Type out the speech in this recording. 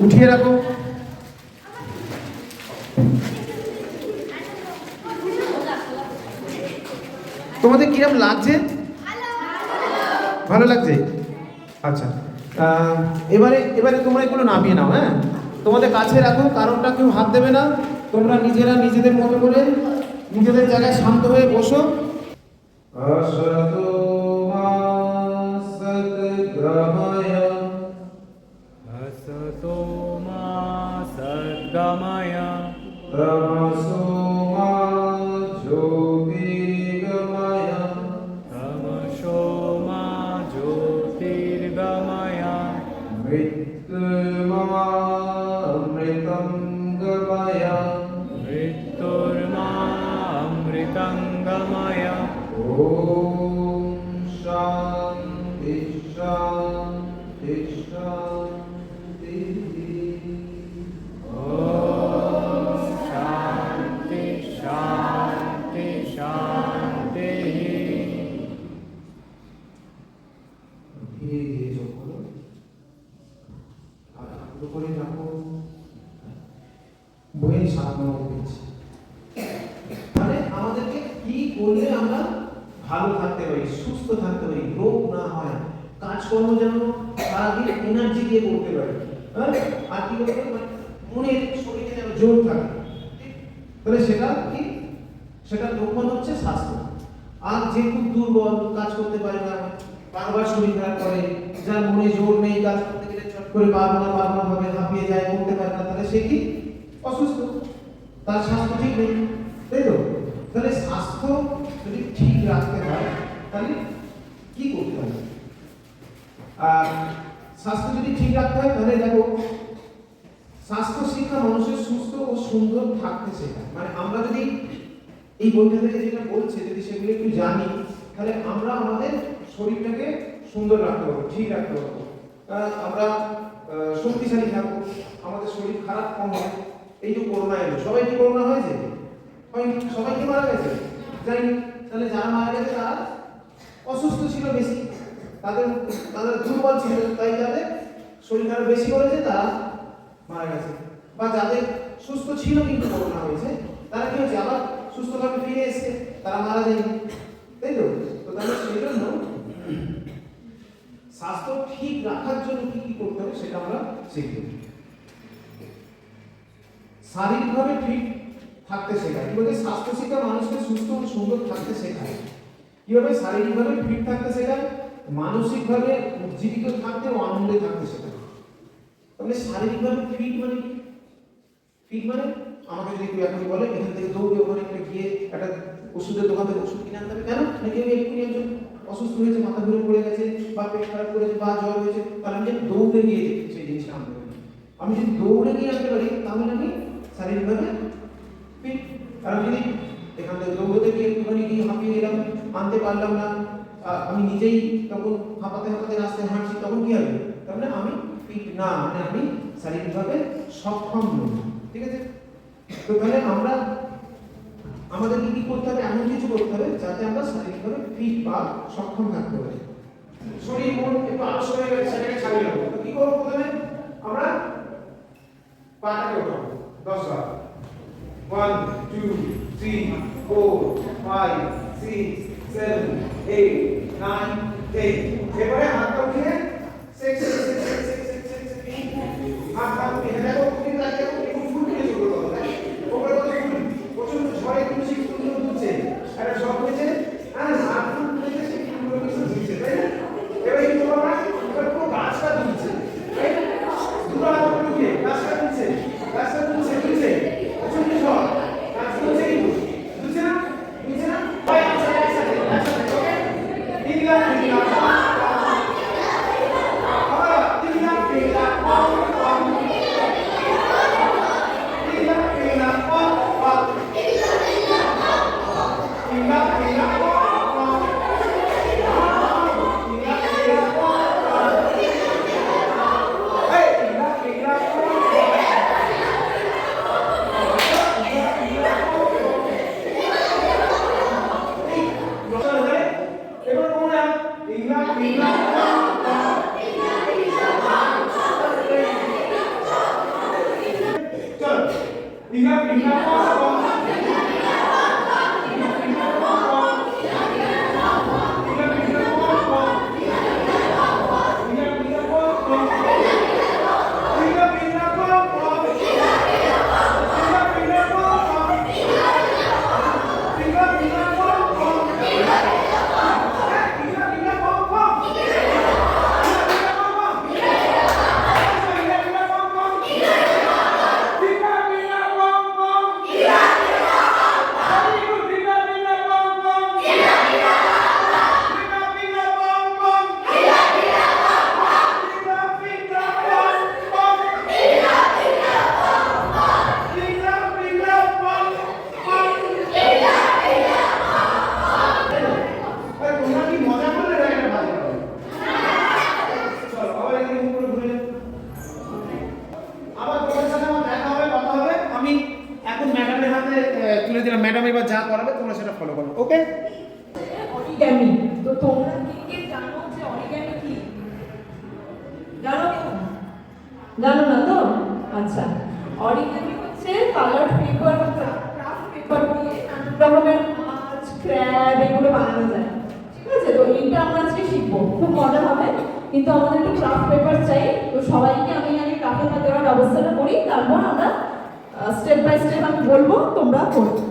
উঠিয়ে রাখো। তোমাদের কিরম লাগছে? ভালো লাগছে? আচ্ছা, এবারে এবারে তোমরা এগুলো নামিয়ে নাও। হ্যাঁ, তোমাদের কাছে রাখো, কারণটা কেউ হাত দেবে না। তোমরা নিজেরা নিজেদের মতো করে নিজেদের জায়গায় শান্ত হয়ে বসো। আসতো মা সদ্গময়, असतो मा सद्गमय, तमसो मा ज्योतिर्गमय, तमसो मा ज्योतिर्गमय, मृत्युर्मामृतं गमय, मृत्युर्मामृतं गमय। ॐ शान्ति शान्ति शान्तिः। शान्ति शान्ति शान्तिः। धीरे धीरे যোগ করো, আর আগ্রহ করে রাখো। বইয়ের সাধনা হচ্ছে মানে আমাদেরকে কি করলে আমরা ভালো থাকতে পারি, সুস্থ থাকতে পারি, রোগ না হয়, কাজকর্ম যেন সারাদিন এনার্জি দিয়ে করতে পারি। হ্যাঁ, আর কি করতে পারি, মনের শরীরে যেন জোর থাকে। তাহলে সেটা কি, সেটা লক্ষণ হচ্ছে স্বাস্থ্য। আর যে খুব দুর্বল, কাজ করতে পারে না, বারবার শরীর খারাপ করে, যার মনে জোর নেই, কাজ করতে গেলে চট করে বারবার ভাবে হাঁপিয়ে যায়, করতে পারে না, তাহলে সে কি অসুস্থ, তার স্বাস্থ্য ঠিক নেই, তাই তো? তাহলে স্বাস্থ্য যদি ঠিক রাখতে হয় তাহলে কি করতে হবে? আর স্বাস্থ্য যদি ঠিক রাখতে হয় তাহলে দেখো, স্বাস্থ্য শিক্ষা মানুষের সুস্থ ও সুন্দর থাকতে শেখায়। মানে আমরা যদি এই বইটা থেকে যেটা বলছে যদি সেগুলো একটু জানি, তাহলে আমরা আমাদের শরীরটাকে সুন্দর রাখতে পারবো, ঠিক রাখতে পারবো, আমরা শক্তিশালী থাকবো, আমাদের শরীর খারাপ কম হবে। এই যে করোনা এলো, সবাই কি করোনা হয়েছে? সবাই কি মারা গেছে? যায়নি। তাহলে যারা মারা গেছে তারা অসুস্থ ছিল বেশি, তাদের তাদের দুর্বল ছিল, তাই তাদের শরীর খারাপ বেশি করেছে, তারা মারা গেছে। বা যাদের সুস্থ ছিল কিন্তু করোনা হয়েছে, তারা কি হয়েছে, আবার সুস্থভাবে ফিরে এসেছে, তারা মারা যায়নি, তাই তো? তো তাহলে সেই জন্য স্বাস্থ্য ঠিক রাখার জন্য কি কি করতে হবে সেটা আমরা শিখব। শারীরিকভাবে ঠিক থাকতে শেখায়। কি বলতে, স্বাস্থ্য শিক্ষা মানুষকে সুস্থ ও সুন্দর থাকতে শেখায়। কিভাবে শারীরিকভাবে ফিট থাকতে শেখায়, মানসিকভাবে উজ্জীবিত থাকতে ও আনন্দে থাকতে শেখায়। তাহলে শারীরিকভাবে ফিট মানে কি? ফিট মানে আমাকে যদি কেউ এখন বলে এখান থেকে দৌড়ে ওখানে একটা গিয়ে একটা ওষুধের দোকান থেকে ওষুধ কিনে আনতে হবে, কেন? নাকি আমি এক্ষুনি একজন অসুস্থ হয়েছে, মাথা ঘুরে পড়ে গেছে, বা পেট খারাপ করেছে, বা জ্বর হয়েছে, তাহলে আমি দৌড়ে গিয়ে সেই জিনিসটা আনতে পারি। আমি যদি দৌড়ে গিয়ে আনতে পারি তাহলে আমি শারীরিকভাবে ফিট। আর আমি যদি এখান থেকে দৌড়তে গিয়ে একটুখানি গিয়ে হাঁপিয়ে গেলাম, আনতে পারলাম না, আমি নিজেই তখন হাঁপাতে হাঁপাতে রাস্তায় হাঁটছি, তখন কি হবে? তাহলে আমি ফিট না, মানে আমি শারীরিকভাবে সক্ষম নই। ঠিক আছে? তো তাহলে আমরা আমাদের কি করতে হবে, এমন কিছু করতে হবে যাতে আমরা শারীরিকভাবে ফিট বা সক্ষম থাকতে পারি। শরীর মন একটু আলস হয়ে গেছে, সেটাকে ছাড়িয়ে নেবো। তো কি করবো? প্রথমে আমরা পাটাকে উঠাবো 10 বার। 1 2 3 4 5 6 7 8 9 10। এবারে হাতটা উঠিয়ে হাতটা উঠিয়ে দেখো, তুমি দেখো একটু ফুল দিয়ে শুরু করো। ওপরে কত ফুল, প্রচন্ড ঝড়ে কিন্তু সেই ফুলগুলো দুলছে, একটা ঝড় হয়েছে, হ্যাঁ, হাত ফুল তুলেছে, সেই ফুলগুলো কিন্তু দুলছে, তাই না? এবার কি করবো আমরা? এবার পুরো গাছটা দুলছে, তাই না? দুটো হাত উঠিয়ে গাছটা দুলছে, গাছটা দুলছে, দুলছে, প্রচন্ড ঝড়, গাছ দুলছে, কিন্তু দুলছে না, দুলছে না? ভাই একসাথে একসাথে একসাথে, ওকে? 3 লাখ 3 লাখ আবার 3 লাখ 3 লাখ 1 2 3 তুলে দিলাম, ম্যাডাম এবার যা করাবে তোমরা সেটা ফলো করো, ওকে? অরিগ্যামি, তো তোমরা কি জানো যে অরিগ্যামি কি? জানো তো? জানো না তো? আচ্ছা, অরিগ্যামি হচ্ছে কালার্ড পেপার বা ক্রাফট পেপার দিয়ে নানা রকমের মাছ, ক্র্যাব এগুলো বানানো যায়। ঠিক আছে, তো এইটা আমরা আজকে শিখবো, খুব মজা হবে। কিন্তু আমাদের একটু ক্রাফট পেপার চাই, তো সবাইকে আমি আগে ক্রাফট পেপার দেওয়ার ব্যবস্থাটা করি, তারপর আমরা স্টেপ বাই স্টেপ আমি বলবো, তোমরা করবে।